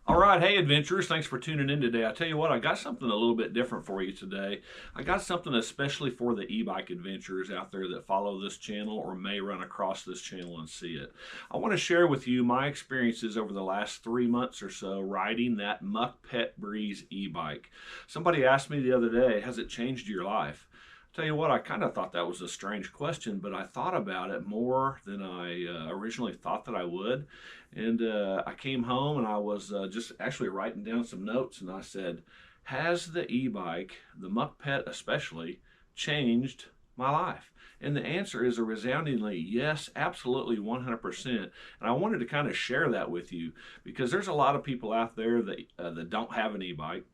All right, hey adventurers, thanks for tuning in today. I tell you what, I got something a little bit different for you today. I got something especially for the e-bike adventurers out there that follow this channel or may run across this channel and see it. I want to share with you my experiences over the last 3 months or so riding that Mukkpet Breeze e-bike. Somebody asked me the other day, has it changed your life? Tell you what, I kind of thought that was a strange question, but I thought about it more than I originally thought that I would. And I came home and I was just actually writing down some notes, and I said, has the e-bike, the Mukkpet especially, changed my life? And the answer is a resoundingly yes, absolutely 100%. And I wanted to kind of share that with you because there's a lot of people out there that don't have an e-bike.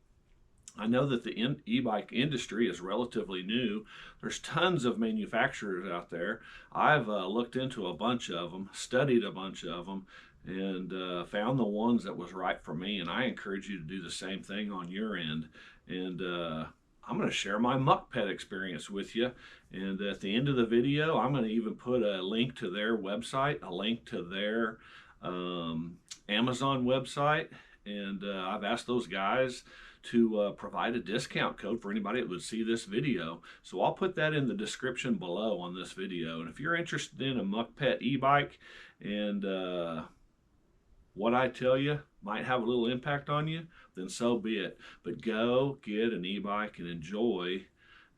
I know that the e-bike industry is relatively new. There's tons of manufacturers out there. I've looked into a bunch of them, studied a bunch of them, and found the ones that was right for me. And I encourage you to do the same thing on your end. And I'm going to share my Mukkpet experience with you. And at the end of the video, I'm going to even put a link to their website, a link to their Amazon website. And I've asked those guys to provide a discount code for anybody that would see this video. So I'll put that in the description below on this video. And if you're interested in a Mukkpet e-bike and what I tell you might have a little impact on you, then so be it. But go get an e-bike and enjoy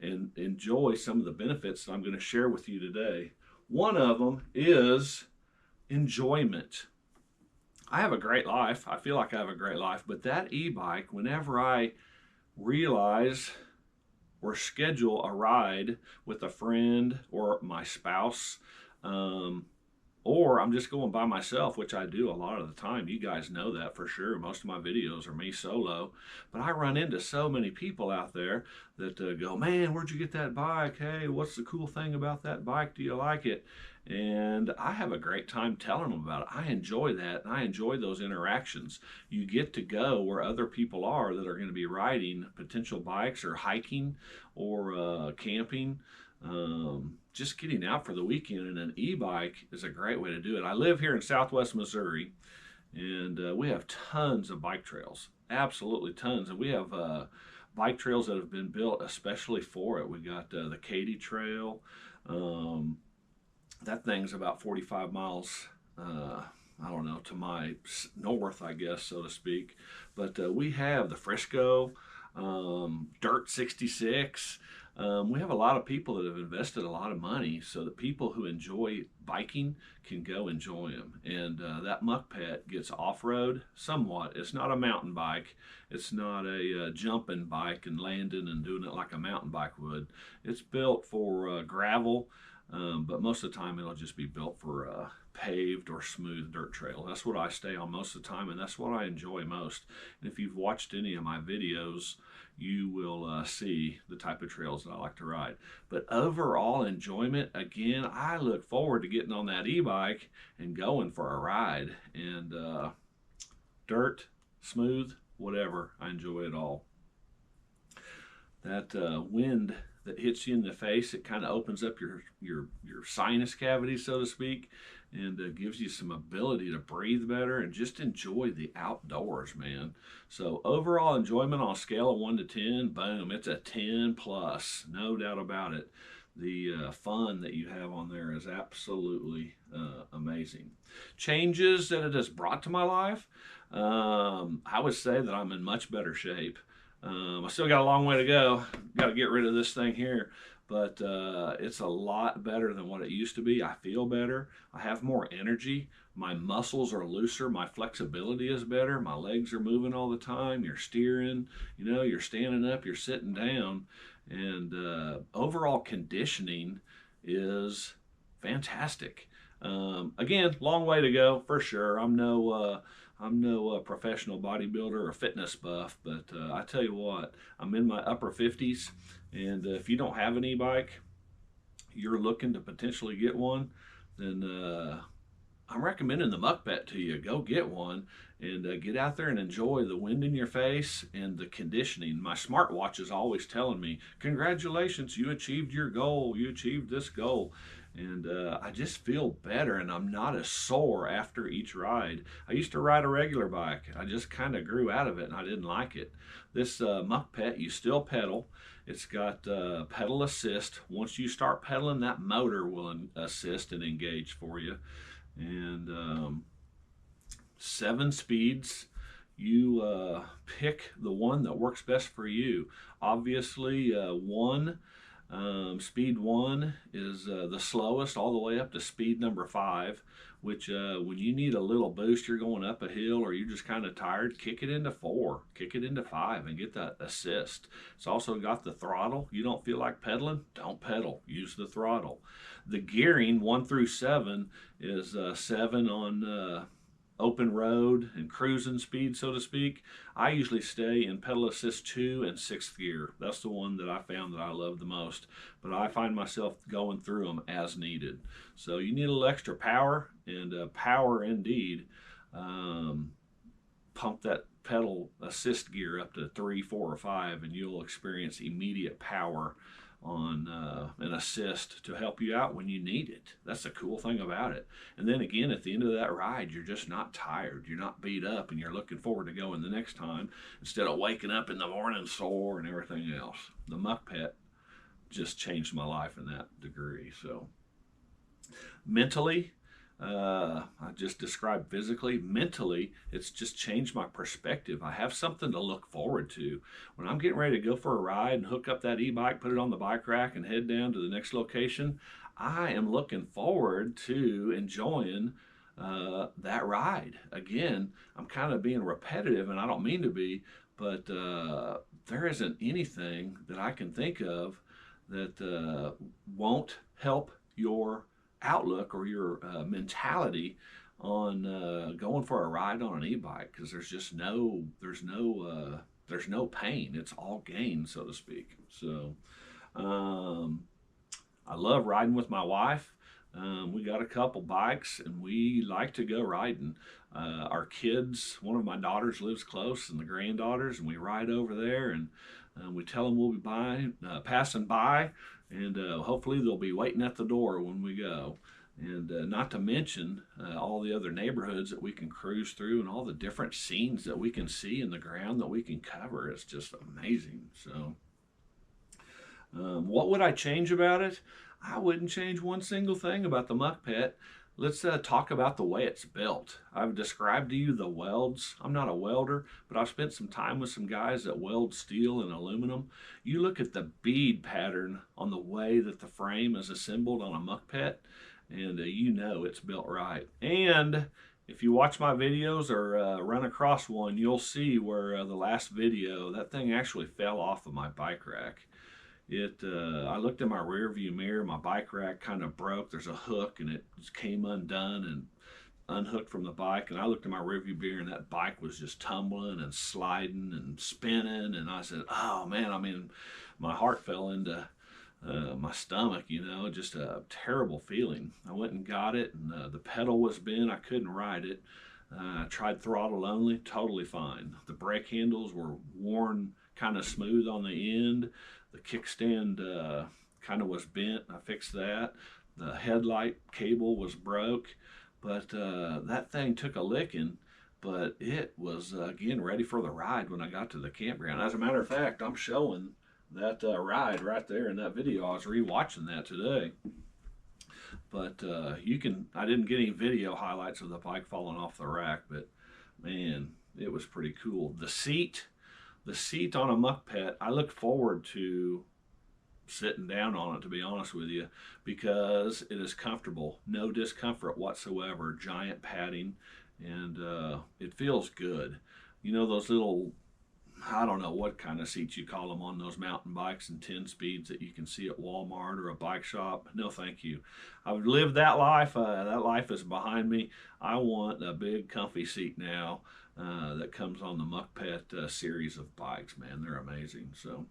some of the benefits that I'm going to share with you today. One of them is enjoyment. I have a great life. I feel like I have a great life, but that e-bike, whenever I realize or schedule a ride with a friend or my spouse, or I'm just going by myself, which I do a lot of the time. You guys know that for sure. Most of my videos are me solo, but I run into so many people out there that go, man, where'd you get that bike? Hey, what's the cool thing about that bike? Do you like it? And I have a great time telling them about it. I enjoy that, and I enjoy those interactions. You get to go where other people are that are going to be riding potential bikes or hiking or camping. Just getting out for the weekend, and an e-bike is a great way to do it. I live here in Southwest Missouri, and we have tons of bike trails, absolutely tons. And we have bike trails that have been built especially for it. We got the Katy Trail. That thing's about 45 miles, I don't know, to my north, I guess, so to speak. But we have the Frisco, Dirt 66. We have a lot of people that have invested a lot of money so that people who enjoy biking can go enjoy them. And that Mukkpet gets off-road somewhat. It's not a mountain bike. It's not a jumping bike and landing and doing it like a mountain bike would. It's built for gravel. But most of the time it'll just be built for paved or smooth dirt trail. That's what I stay on most of the time, and that's what I enjoy most. And if you've watched any of my videos, you will see the type of trails that I like to ride. But overall enjoyment, again, I look forward to getting on that e-bike and going for a ride. And dirt, smooth, whatever, I enjoy it all. That wind that hits you in the face, it kind of opens up your sinus cavity, so to speak, and gives you some ability to breathe better and just enjoy the outdoors, man. So overall enjoyment on a scale of 1 to 10, boom, it's a 10 plus, no doubt about it. The fun that you have on there is absolutely amazing. Changes that it has brought to my life, I would say that I'm in much better shape. I still got a long way to go. Got to get rid of this thing here, but it's a lot better than what it used to be. I feel better. I have more energy. My muscles are looser. My flexibility is better. My legs are moving all the time. You're steering, you're standing up, you're sitting down, and overall conditioning is fantastic. Again, long way to go for sure. I'm no professional bodybuilder or fitness buff, but I tell you what, I'm in my upper 50s, and if you don't have an e-bike, you're looking to potentially get one, then I'm recommending the Mukkpet to you. Go get one and get out there and enjoy the wind in your face and the conditioning. My smartwatch is always telling me, congratulations, you achieved your goal, you achieved this goal. and I just feel better, and I'm not as sore after each ride. I used to ride a regular bike. I just kind of grew out of it, and I didn't like it. This Mukkpet, you still pedal. It's got pedal assist. Once you start pedaling, that motor will assist and engage for you. And 7 speeds. You pick the one that works best for you. Obviously, speed 1 is the slowest, all the way up to speed number 5, which when you need a little boost, you're going up a hill or you're just kind of tired, kick it into 4, kick it into 5 and get that assist. It's also got the throttle. You don't feel like pedaling? Don't pedal. Use the throttle. The gearing 1 through 7 is 7 on open road and cruising speed, so to speak. I usually stay in pedal assist 2 and 6th gear. That's the one that I found that I love the most, but I find myself going through them as needed. So you need a little extra power, and power indeed. Pump that pedal assist gear up to 3, 4, or 5, and you'll experience immediate power on an assist to help you out when you need it. That's the cool thing about it. And then again, at the end of that ride, you're just not tired. You're not beat up, and you're looking forward to going the next time instead of waking up in the morning sore and everything else. The Mukkpet just changed my life in that degree. So mentally, I just described physically. Mentally, it's just changed my perspective. I have something to look forward to. When I'm getting ready to go for a ride and hook up that e-bike, put it on the bike rack, and head down to the next location, I am looking forward to enjoying that ride. Again, I'm kind of being repetitive, and I don't mean to be, but there isn't anything that I can think of that won't help your outlook or your mentality on going for a ride on an e-bike, because there's no pain. It's all gain, so to speak. So I love riding with my wife. We got a couple bikes and we like to go riding. Our kids, one of my daughters lives close, and the granddaughters, and we ride over there, and we tell them we'll be passing by, and hopefully they'll be waiting at the door when we go. And not to mention all the other neighborhoods that we can cruise through, and all the different scenes that we can see in the ground that we can cover. It's just amazing. So what would I change about it? I wouldn't change one single thing about the Mukkpet. Let's talk about the way it's built. I've described to you the welds. I'm not a welder, but I've spent some time with some guys that weld steel and aluminum. You look at the bead pattern on the way that the frame is assembled on a Mukkpet, and you know it's built right. And if you watch my videos or run across one, you'll see where the last video, that thing actually fell off of my bike rack. I looked in my rear view mirror, my bike rack kind of broke. There's a hook, and it just came undone and unhooked from the bike. And I looked in my rear view mirror, and that bike was just tumbling and sliding and spinning. And I said, oh man, I mean, my heart fell into my stomach, just a terrible feeling. I went and got it, and the pedal was bent. I couldn't ride it. I tried throttle only, totally fine. The brake handles were worn kind of smooth on the end. The kickstand kind of was bent. I fixed that. The headlight cable was broke, but that thing took a licking, but it was, again, ready for the ride when I got to the campground. As a matter of fact, I'm showing that ride right there in that video. I was rewatching that today. But I didn't get any video highlights of the bike falling off the rack, but man, it was pretty cool. The seat on a Mukkpet, I look forward to sitting down on it, to be honest with you, because it is comfortable. No discomfort whatsoever. Giant padding, and it feels good. Those little, I don't know what kind of seats you call them on those mountain bikes and 10 speeds that you can see at Walmart or a bike shop. No, thank you. I've lived that life. That life is behind me. I want a big, comfy seat now that comes on the Mukkpet series of bikes. Man, they're amazing. So,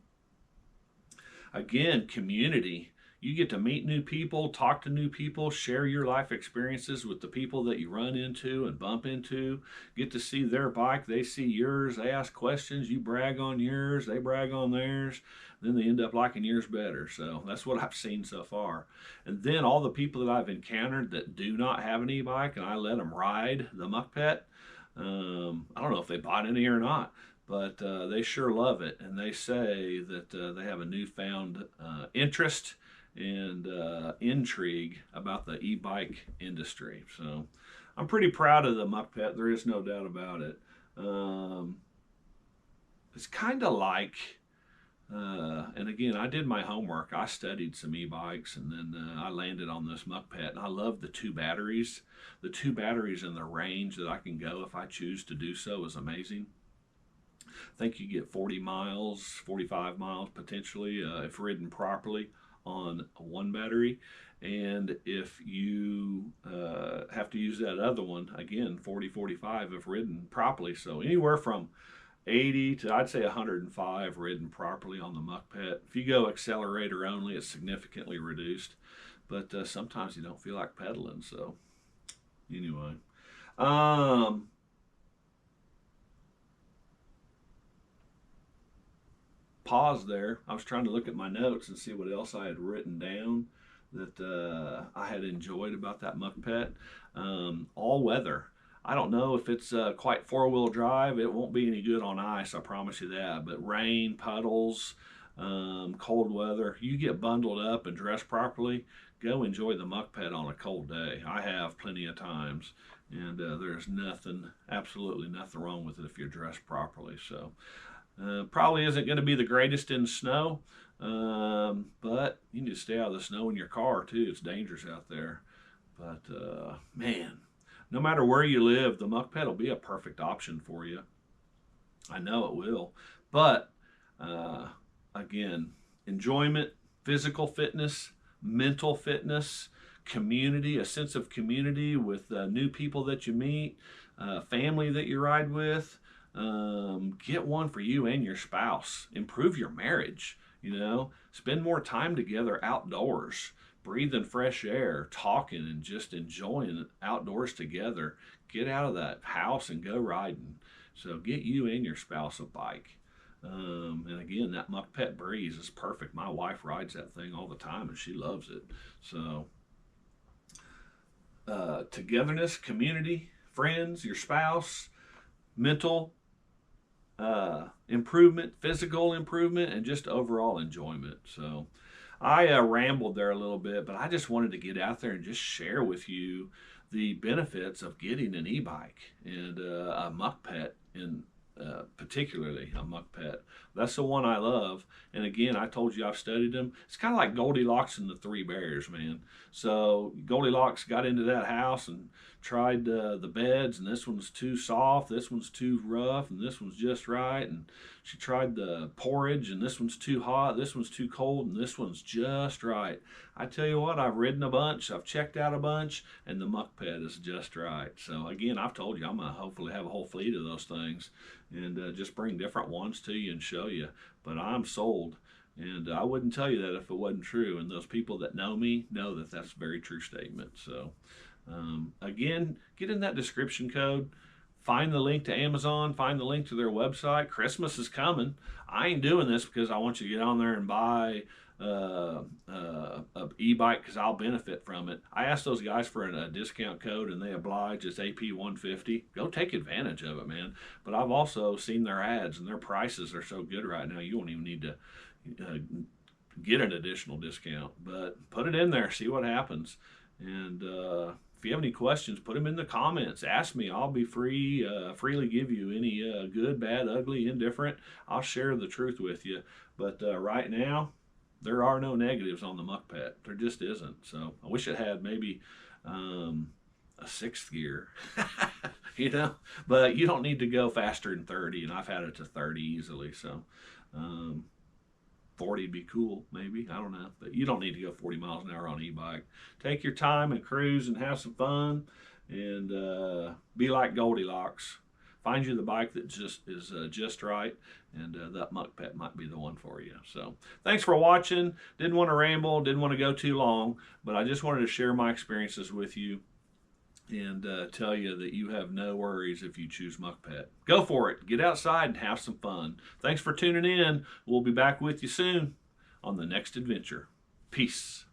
again, community. You get to meet new people, talk to new people, share your life experiences with the people that you run into and bump into. Get to see their bike, they see yours, they ask questions, you brag on yours, they brag on theirs. Then they end up liking yours better. So that's what I've seen so far. And then all the people that I've encountered that do not have an e-bike and I let them ride the Mukkpet, I don't know if they bought any or not, but they sure love it. And they say that they have a newfound interest and intrigue about the e-bike industry. So I'm pretty proud of the Mukkpet. There is no doubt about it. It's kind of like, and again, I did my homework. I studied some e-bikes, and then I landed on this Mukkpet. And I love the two batteries. The two batteries and the range that I can go if I choose to do so is amazing. I think you get 40 miles, 45 miles potentially if ridden properly on one battery. And if you have to use that other one, again, 40, 45 if ridden properly. So anywhere from 80 to I'd say 105 ridden properly on the Mukkpet. If you go accelerator only, it's significantly reduced. But sometimes you don't feel like pedaling. So anyway. Pause there. I was trying to look at my notes and see what else I had written down that I had enjoyed about that Mukkpet. All weather. I don't know if it's quite four-wheel drive. It won't be any good on ice, I promise you that. But rain, puddles, cold weather, you get bundled up and dressed properly, go enjoy the Mukkpet on a cold day. I have plenty of times, and there's nothing, absolutely nothing wrong with it if you're dressed properly. So probably isn't going to be the greatest in snow, but you need to stay out of the snow in your car too. It's dangerous out there. But man, no matter where you live, the Mukkpet will be a perfect option for you. I know it will. But again, enjoyment, physical fitness, mental fitness, community, a sense of community with new people that you meet, family that you ride with. Get one for you and your spouse. Improve your marriage. You know, spend more time together outdoors, breathing fresh air, talking, and just enjoying outdoors together. Get out of that house and go riding. So get you and your spouse a bike. And again, that Mukkpet Breeze is perfect. My wife rides that thing all the time and she loves it. So togetherness, community, friends, your spouse, mental improvement, physical improvement, and just overall enjoyment. So I rambled there a little bit, but I just wanted to get out there and just share with you the benefits of getting an e-bike and a Mukkpet, in particularly a Mukkpet. That's the one I love. And again, I told you I've studied them. It's kind of like Goldilocks and the Three Bears, man. So Goldilocks got into that house and tried the beds, and this one's too soft, this one's too rough, and this one's just right. And she tried the porridge, and this one's too hot, this one's too cold, and this one's just right. I tell you what, I've ridden a bunch, I've checked out a bunch, and the Mukkpet is just right. So again, I've told you I'm going to hopefully have a whole fleet of those things and just bring different ones to you and show you. But I'm sold. And I wouldn't tell you that if it wasn't true. And those people that know me know that that's a very true statement. So again, get in that description code. Find the link to Amazon. Find the link to their website. Christmas is coming. I ain't doing this because I want you to get on there and buy a e-bike because I'll benefit from it. I asked those guys for a discount code and they oblige. It's AP150. Go take advantage of it, man. But I've also seen their ads and their prices are so good right now you won't even need to get an additional discount. But put it in there, see what happens. And if you have any questions, put them in the comments. Ask me. I'll be freely give you any good, bad, ugly, indifferent. I'll share the truth with you. But right now, there are no negatives on the Mukkpet. There just isn't. So I wish it had maybe a sixth gear, you know. But you don't need to go faster than 30, and I've had it to 30 easily. So 40 would be cool, maybe. I don't know. But you don't need to go 40 miles an hour on an e-bike. Take your time and cruise and have some fun and be like Goldilocks. find you the bike that just is just right, and that Mukkpet might be the one for you. So thanks for watching. Didn't want to ramble, didn't want to go too long, but I just wanted to share my experiences with you and tell you that you have no worries if you choose Mukkpet. Go for it. Get outside and have some fun. Thanks for tuning in. We'll be back with you soon on the next adventure. Peace.